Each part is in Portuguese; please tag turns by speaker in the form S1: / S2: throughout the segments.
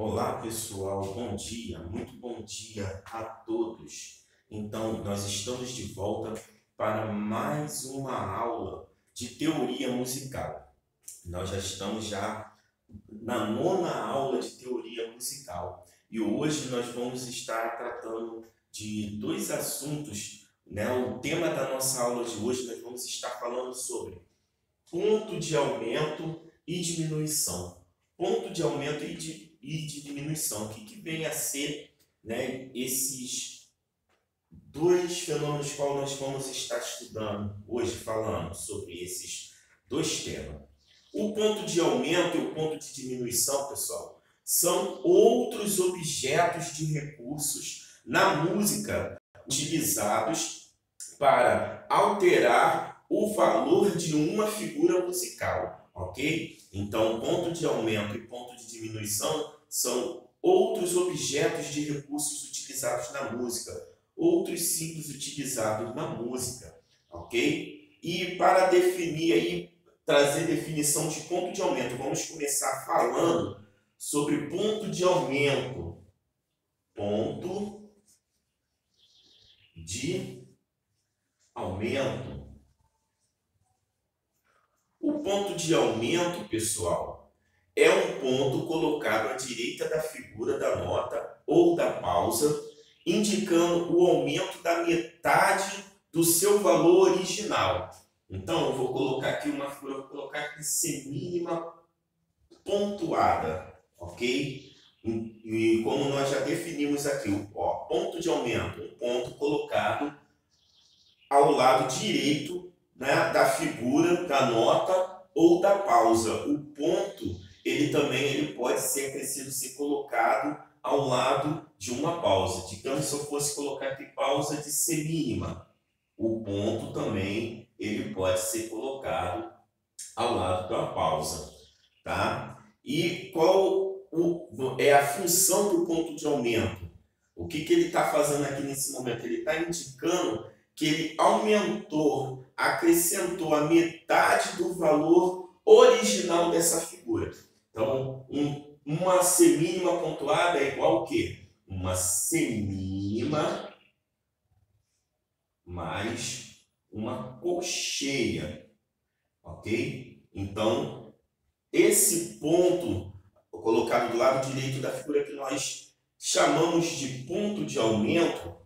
S1: Olá pessoal, bom dia, muito bom dia a todos. Então, nós estamos de volta para mais uma aula de teoria musical. Nós já estamos na nona aula de teoria musical e hoje nós vamos estar tratando de dois assuntos, né? O tema da nossa aula de hoje nós vamos estar falando sobre ponto de aumento e diminuição. Ponto de aumento e de diminuição. O que vem a ser, né, esses dois fenômenos que nós vamos estar estudando hoje, falando sobre esses dois temas. O ponto de aumento e o ponto de diminuição, pessoal, são outros objetos de recursos na música utilizados para alterar o valor de uma figura musical, ok? Então, ponto de aumento e ponto de diminuição são outros objetos de recursos utilizados na música, outros símbolos utilizados na música, ok? E para definir aí, trazer definição de ponto de aumento, vamos começar falando sobre ponto de aumento. Ponto de aumento. O ponto de aumento, pessoal, é um ponto colocado à direita da figura da nota ou da pausa, indicando o aumento da metade do seu valor original. Então, eu vou colocar aqui uma figura, vou colocar aqui semínima pontuada, ok? E como nós já definimos aqui, ponto de aumento, um ponto colocado ao lado direito, né, da figura, da nota ou da pausa. O ponto, ele pode ser acrescido, ser colocado ao lado de uma pausa. Digamos, se eu fosse colocar aqui pausa de semínima, o ponto também ele pode ser colocado ao lado da pausa, tá? E qual é a função do ponto de aumento? O que ele está fazendo aqui nesse momento? Ele está indicando que ele aumentou, acrescentou a metade do valor original dessa figura. Então, uma semínima pontuada é igual ao quê? Uma semínima mais uma colcheia, ok? Então, esse ponto colocado do lado direito da figura que nós chamamos de ponto de aumento,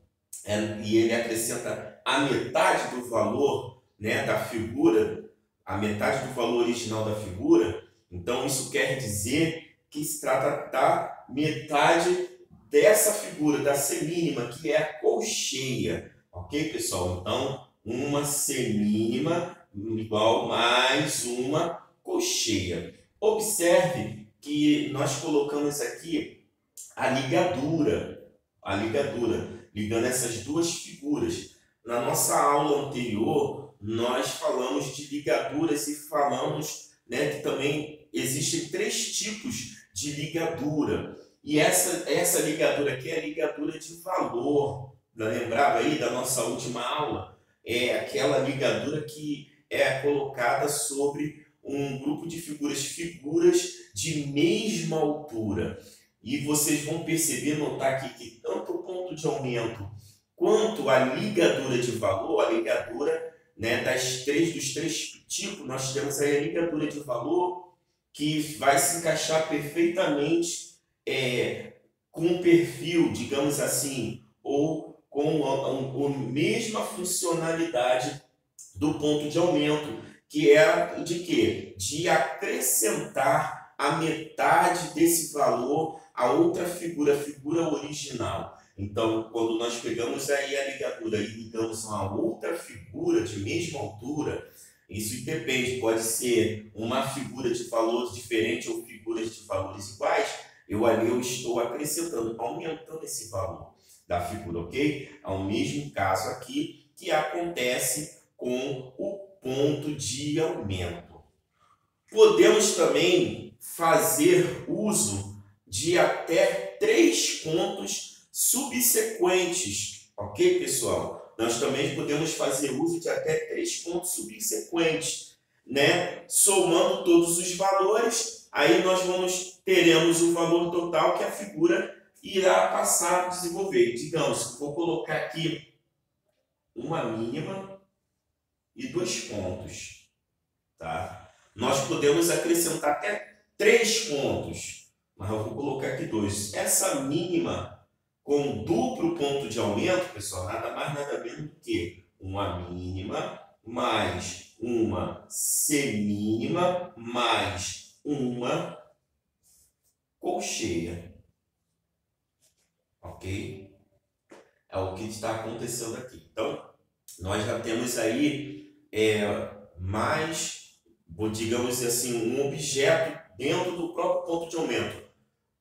S1: e ele acrescenta a metade do valor, né, da figura, a metade do valor original da figura. Então, isso quer dizer que se trata da metade dessa figura, da semínima, que é a colcheia. Ok, pessoal? Então, uma semínima igual mais uma colcheia. Observe que nós colocamos aqui a ligadura, ligando essas duas figuras. Na nossa aula anterior, nós falamos de ligaduras e falamos, né, que também existem três tipos de ligadura. E essa ligadura aqui é a ligadura de valor. Lembrava aí da nossa última aula? É aquela ligadura que é colocada sobre um grupo de figuras de mesma altura. E vocês vão perceber, notar aqui que tanto o ponto de aumento quanto a ligadura de valor, a ligadura, né, dos três tipos, nós temos aí a ligadura de valor que vai se encaixar perfeitamente com o perfil, digamos assim, ou com a mesma funcionalidade do ponto de aumento, que é de quê? De acrescentar a metade desse valor a outra figura, a figura original. Então, quando nós pegamos aí a ligadura e ligamos a uma outra figura de mesma altura, isso depende, pode ser uma figura de valor diferente ou figuras de valores iguais, eu estou acrescentando, aumentando esse valor da figura, ok? É o mesmo caso aqui que acontece com o ponto de aumento. Podemos também fazer uso de até 3 pontos subsequentes, ok, pessoal? Nós também podemos fazer uso de até 3 pontos subsequentes, né? Somando todos os valores, aí nós teremos o valor total que a figura irá passar a desenvolver. Digamos, vou colocar aqui uma mínima e 2 pontos. Tá? Nós podemos acrescentar até 3 pontos, mas eu vou colocar aqui 2. Essa mínima com duplo ponto de aumento, pessoal, nada mais nada menos do que uma mínima mais uma semínima mais uma colcheia. Ok? É o que está acontecendo aqui. Então, nós já temos aí mais, digamos assim, um objeto dentro do próprio ponto de aumento.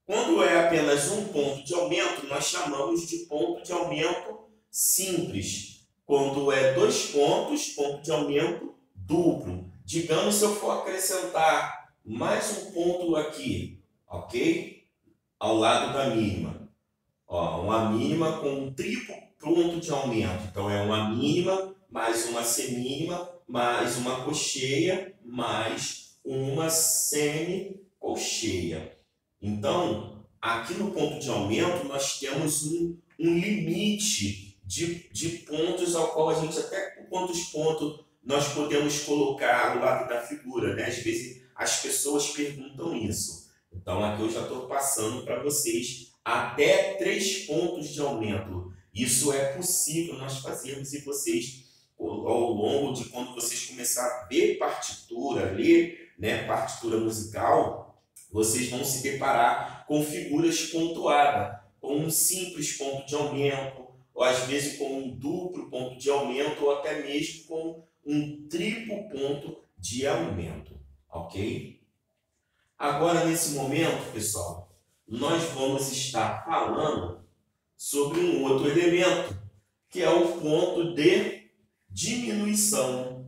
S1: Quando é apenas um ponto de aumento, nós chamamos de ponto de aumento simples. Quando é 2 pontos, ponto de aumento duplo. Digamos, se eu for acrescentar mais um ponto aqui, ok? Ao lado da mínima. Ó, uma mínima com um triplo ponto de aumento. Então, é uma mínima, mais uma semínima, mais uma colcheia, mais uma semicolcheia. Então, aqui no ponto de aumento, nós temos um limite de pontos ao qual a gente, até com quantos pontos nós podemos colocar ao lado da figura, né? Às vezes as pessoas perguntam isso. Então, aqui eu já estou passando para vocês até 3 pontos de aumento. Isso é possível nós fazermos e vocês, ao longo de quando vocês começarem a ver partitura, ler, né, partitura musical, vocês vão se deparar com figuras pontuadas, com um simples ponto de aumento, ou às vezes com um duplo ponto de aumento, ou até mesmo com um triplo ponto de aumento, ok? Agora, nesse momento, pessoal, nós vamos estar falando sobre um outro elemento, que é o ponto de diminuição.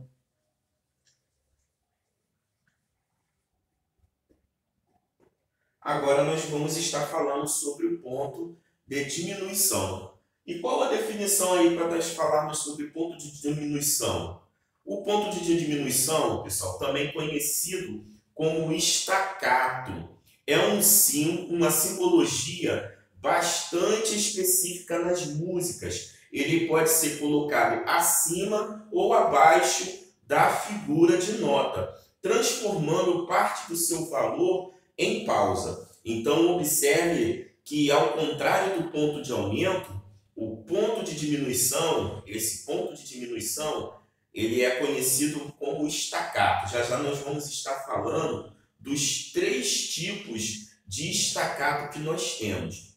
S1: Agora nós vamos estar falando sobre o ponto de diminuição. E qual a definição aí para nós falarmos sobre ponto de diminuição? O ponto de diminuição, pessoal, também conhecido como staccato, é uma simbologia bastante específica nas músicas. Ele pode ser colocado acima ou abaixo da figura de nota, transformando parte do seu valor em pausa. Então, observe que, ao contrário do ponto de aumento, o ponto de diminuição, esse ponto de diminuição, ele é conhecido como staccato. Já já nós vamos estar falando dos 3 tipos de staccato que nós temos.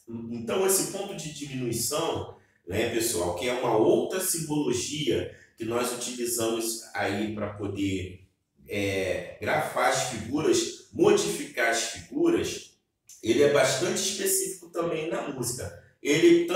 S1: Então, esse ponto de diminuição, né, pessoal, que é uma outra simbologia que nós utilizamos aí para poder grafar as figuras, modificar as figuras, ele é bastante específico também na música. Ele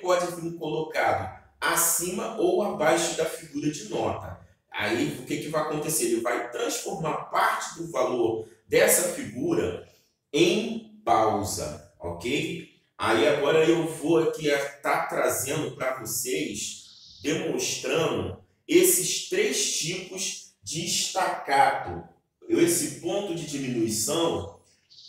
S1: pode vir colocado acima ou abaixo da figura de nota. Aí o que vai acontecer? Ele vai transformar parte do valor dessa figura em pausa, ok? Aí agora eu vou aqui estar trazendo para vocês, demonstrando esses 3 tipos de staccato. Esse ponto de diminuição,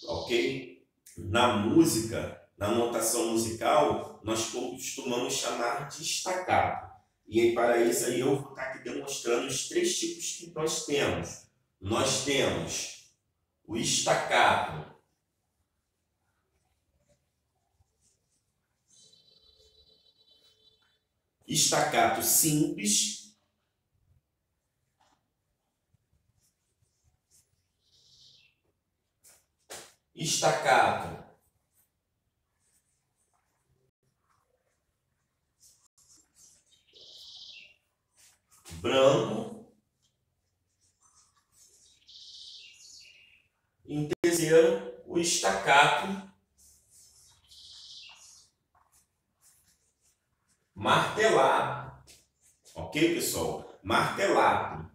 S1: ok? Na música, na notação musical, nós costumamos chamar de staccato. E aí, para isso aí eu vou estar aqui demonstrando os 3 tipos que nós temos. Nós temos o staccato simples, staccato branco, em terceiro, o staccato martelado. Ok, pessoal? Martelado.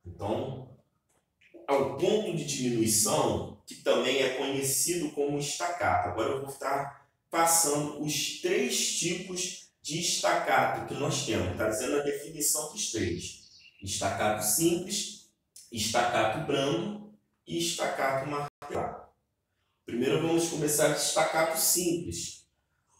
S1: Então, ao ponto de diminuição, que também é conhecido como staccato. Agora eu vou estar passando os 3 tipos de staccato que nós temos. Está dizendo a definição dos três: staccato simples, staccato brando e staccato martelado. Primeiro vamos começar com staccato simples.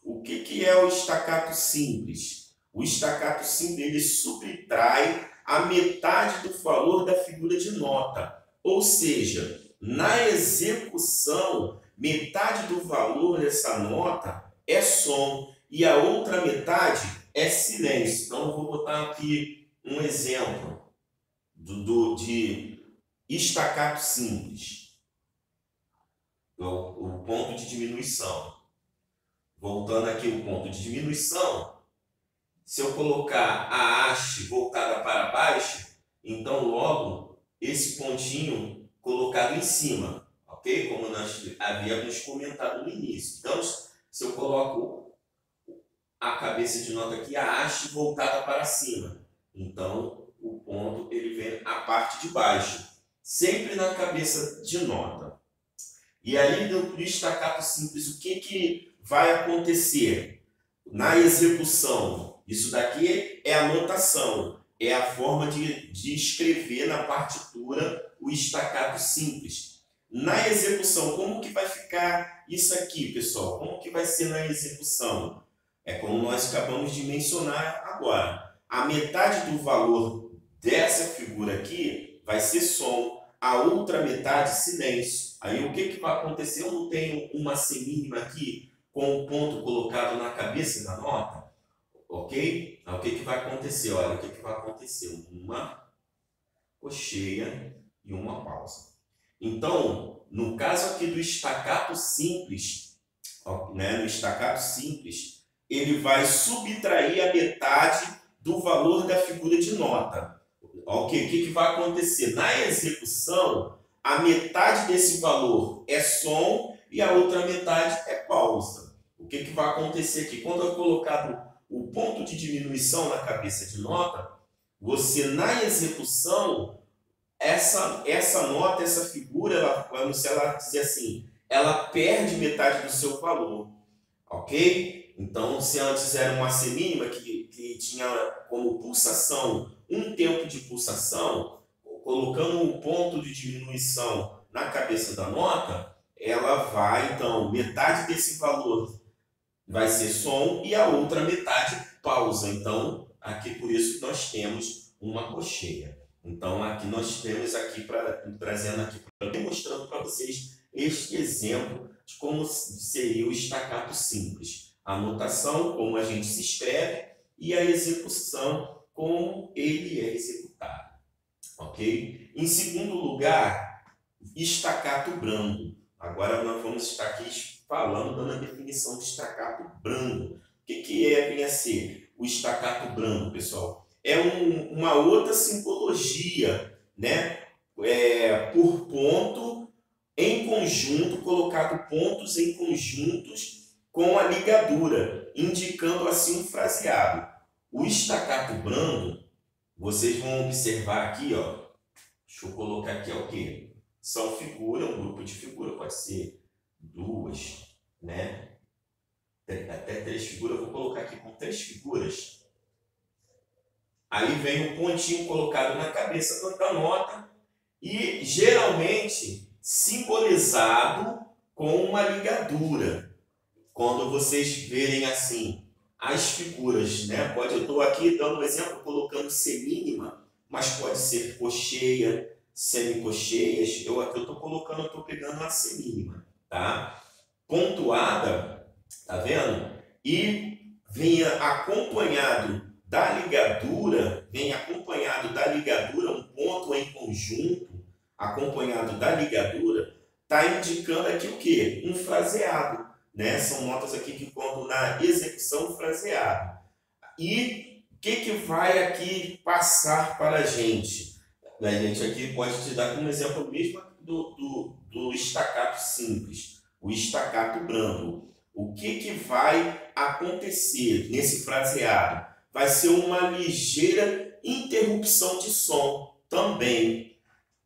S1: O que é o staccato simples? O staccato simples ele subtrai a metade do valor da figura de nota. Ou seja, na execução, metade do valor dessa nota é som e a outra metade é silêncio. Então, eu vou botar aqui um exemplo de staccato simples. O ponto de diminuição. Voltando aqui o ponto de diminuição, se eu colocar a haste voltada para baixo, então logo esse pontinho colocado em cima, ok? Como nós havíamos comentado no início. Então, se eu coloco a cabeça de nota aqui, a haste voltada para cima, então o ponto ele vem a parte de baixo, sempre na cabeça de nota. E aí do staccato simples, o que vai acontecer na execução? Isso daqui é a notação, é a forma de escrever na partitura o staccato simples. Na execução, como que vai ficar isso aqui, pessoal? Como que vai ser na execução? É como nós acabamos de mencionar agora. A metade do valor dessa figura aqui vai ser som, a outra metade silêncio. Aí o que vai acontecer? Eu não tenho uma semínima aqui com o ponto colocado na cabeça da nota, ok? Aí o que vai acontecer? Olha, o que vai acontecer? Uma cocheia e uma pausa. Então, no caso aqui do staccato simples, né, no staccato simples, ele vai subtrair a metade do valor da figura de nota. Ok, o que vai acontecer? Na execução, a metade desse valor é som e a outra metade é pausa. O que vai acontecer aqui? Quando eu colocar o ponto de diminuição na cabeça de nota, você na execução, essa nota, essa figura, se ela dizer assim, ela perde metade do seu valor. Ok? Então, se antes era uma semínima que tinha como pulsação um tempo de pulsação, colocando um ponto de diminuição na cabeça da nota, ela vai, então, metade desse valor vai ser som e a outra metade pausa. Então, aqui por isso nós temos uma cocheia. Então, aqui nós temos aqui trazendo aqui, demonstrando para vocês este exemplo de como seria o staccato simples. A notação, como a gente se escreve, e a execução, como ele é executado. Ok? Em segundo lugar, staccato brando. Agora nós vamos estar aqui falando, dando a definição de staccato brando. O que vem a ser o staccato brando, pessoal? É uma outra simbologia, né? Por ponto em conjunto, colocado pontos em conjuntos com a ligadura, indicando assim um fraseado. O staccato brando, vocês vão observar aqui, ó. Deixa eu colocar aqui, é o quê? São figuras, um grupo de figuras, pode ser duas, né? Até três figuras, eu vou colocar aqui com três figuras. Aí vem o pontinho colocado na cabeça da nota e geralmente simbolizado com uma ligadura. Quando vocês verem assim as figuras, né? Eu estou aqui dando um exemplo colocando semínima, mas pode ser cocheia, semicocheias. Eu estou colocando, estou pegando a semínima, tá? Pontuada, tá vendo? E vem acompanhado da ligadura, um ponto em conjunto, acompanhado da ligadura, está indicando aqui o quê? Um fraseado, né? São notas aqui que quando na execução fraseado. E o que vai aqui passar para a gente? A gente aqui pode te dar como exemplo mesmo do staccato simples, o staccato brando. O que vai acontecer nesse fraseado? Vai ser uma ligeira interrupção de som também.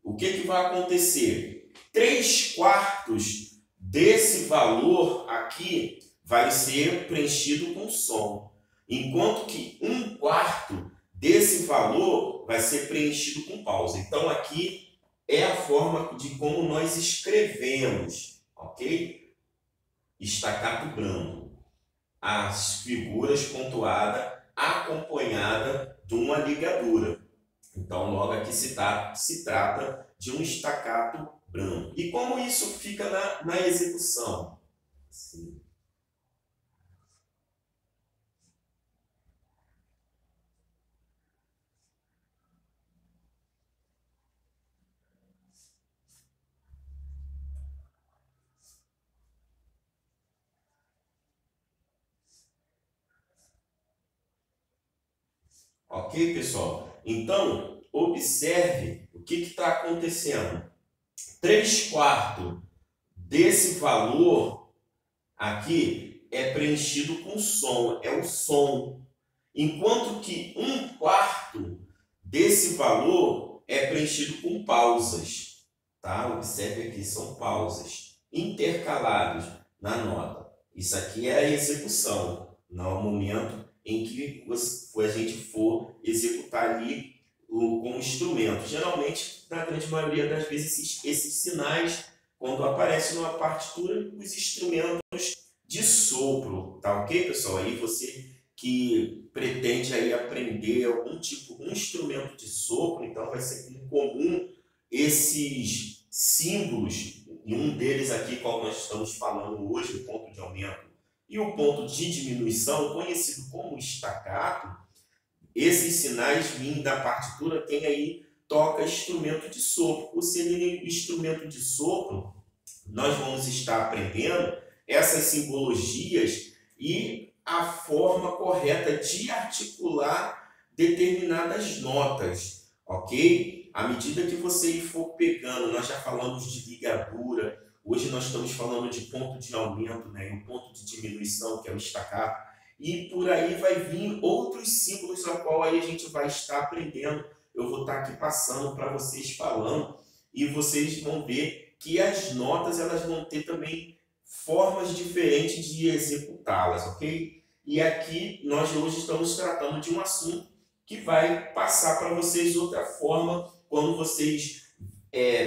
S1: O que vai acontecer? 3/4 desse valor aqui vai ser preenchido com som. enquanto que 1/4 desse valor vai ser preenchido com pausa. Então, aqui é a forma de como nós escrevemos, ok? Estacato brando. As figuras pontuadas acompanhada de uma ligadura. Então, logo aqui se trata de um estacato brando. E como isso fica na execução? Assim. Ok, pessoal? Então, observe o que está acontecendo. 3/4 desse valor aqui é preenchido com som, é o som. Enquanto que 1/4 desse valor é preenchido com pausas. Tá? Observe aqui, são pausas intercaladas na nota. Isso aqui é a execução, não é o momento em que a gente for executar ali com o instrumento. Geralmente, na grande maioria das vezes, esses sinais, quando aparecem numa partitura, os instrumentos de sopro, tá ok, pessoal? Aí você que pretende aí aprender algum tipo, um instrumento de sopro, então vai ser comum esses símbolos, e um deles aqui, qual nós estamos falando hoje, o ponto de aumento e o ponto de diminuição, conhecido como estacato. Esses sinais vindo da partitura tem aí, toca instrumento de sopro. Por ser instrumento de sopro, nós vamos estar aprendendo essas simbologias e a forma correta de articular determinadas notas, ok? À medida que você for pegando, nós já falamos de ligadura, hoje nós estamos falando de ponto de aumento, né? E o ponto de diminuição, que é o estacato, e por aí vai vir outros símbolos a qual aí a gente vai estar aprendendo. Eu vou estar aqui passando para vocês falando e vocês vão ver que as notas elas vão ter também formas diferentes de executá-las, ok? E aqui nós hoje estamos tratando de um assunto que vai passar para vocês outra forma quando vocês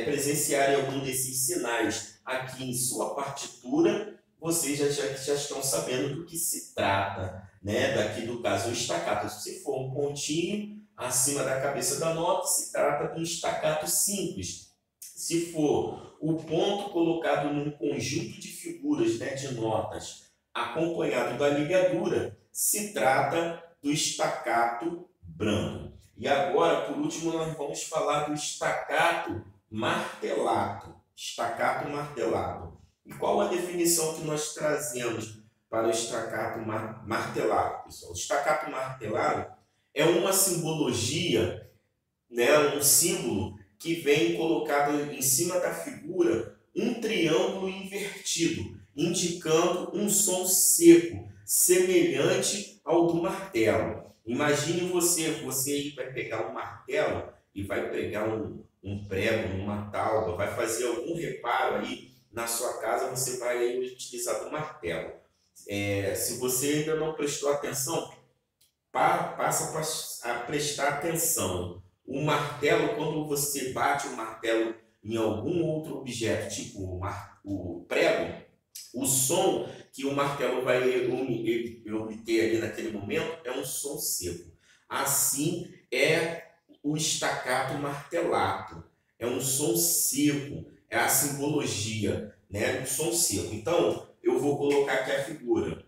S1: presenciarem algum desses sinais aqui em sua partitura, vocês já estão sabendo do que se trata, né? Daqui do caso o estacato. Se for um pontinho acima da cabeça da nota, se trata de um estacato simples. Se for o ponto colocado num conjunto de figuras, né, de notas, acompanhado da ligadura, se trata do estacato brando. E agora, por último, nós vamos falar do estacato martelado. Estacato martelado. E qual a definição que nós trazemos para o estacato martelado, pessoal? O estacato martelado é uma simbologia, né, um símbolo que vem colocado em cima da figura um triângulo invertido, indicando um som seco, semelhante ao do martelo. Imagine você vai pegar um martelo e vai pegar um prego, uma tauba, vai fazer algum reparo aí na sua casa, você vai aí utilizar o martelo. Se você ainda não prestou atenção, passa a prestar atenção. O martelo, quando você bate o martelo em algum outro objeto, tipo o prego, o som que o martelo vai obter ali naquele momento é um som seco. Assim é o estacato martelado. É um som seco, é a simbologia, né, do som seco. Então, eu vou colocar aqui a figura.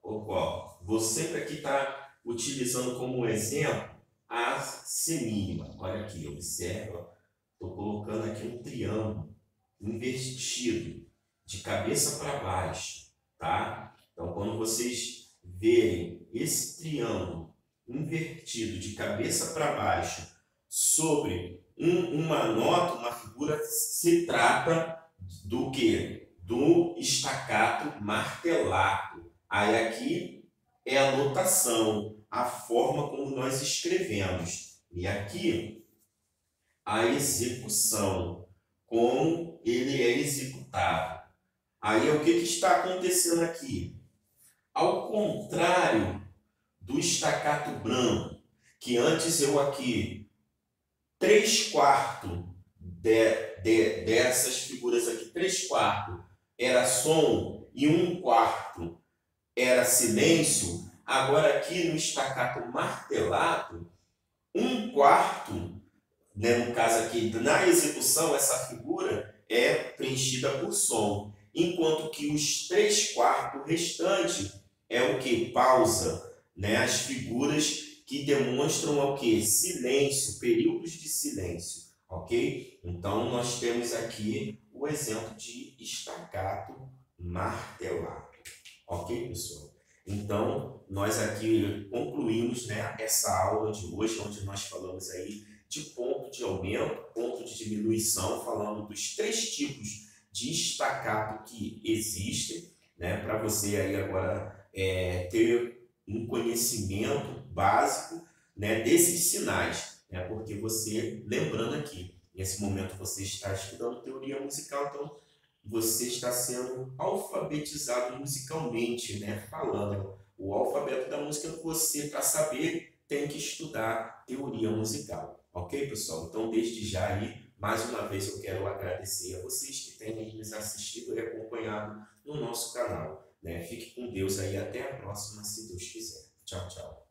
S1: Vou sempre aqui estar utilizando como exemplo a semínima. Olha aqui, observa. Estou colocando aqui um triângulo invertido, de cabeça para baixo, tá? Então, quando vocês verem esse triângulo invertido de cabeça para baixo sobre uma nota, uma figura, se trata do quê? Do estacato martelado. Aí aqui é a notação, a forma como nós escrevemos. E aqui a execução, como ele é executado. Aí o que está acontecendo aqui? Ao contrário do staccato branco, que antes eu aqui, 3/4 dessas figuras aqui, 3/4 era som e 1/4 era silêncio, agora aqui no staccato martelado, 1/4, né, no caso aqui, na execução, essa figura é preenchida por som, enquanto que os 3/4 restantes é o que? Pausa, né? As figuras que demonstram o que? Silêncio, períodos de silêncio, ok? Então, nós temos aqui o exemplo de staccato martelado, ok, pessoal? Então, nós aqui concluímos, né, essa aula de hoje, onde nós falamos aí de ponto de aumento, ponto de diminuição, falando dos 3 tipos de staccato que existem, né, para você aí agora ter um conhecimento básico, né, desses sinais, né, porque você, lembrando aqui, nesse momento você está estudando teoria musical, então você está sendo alfabetizado musicalmente, né, falando. O alfabeto da música você, para saber, tem que estudar teoria musical. Ok, pessoal? Então, desde já aí, mais uma vez eu quero agradecer a vocês que têm nos assistido e acompanhado no nosso canal, né? Fique com Deus aí, até a próxima, se Deus quiser. Tchau, tchau.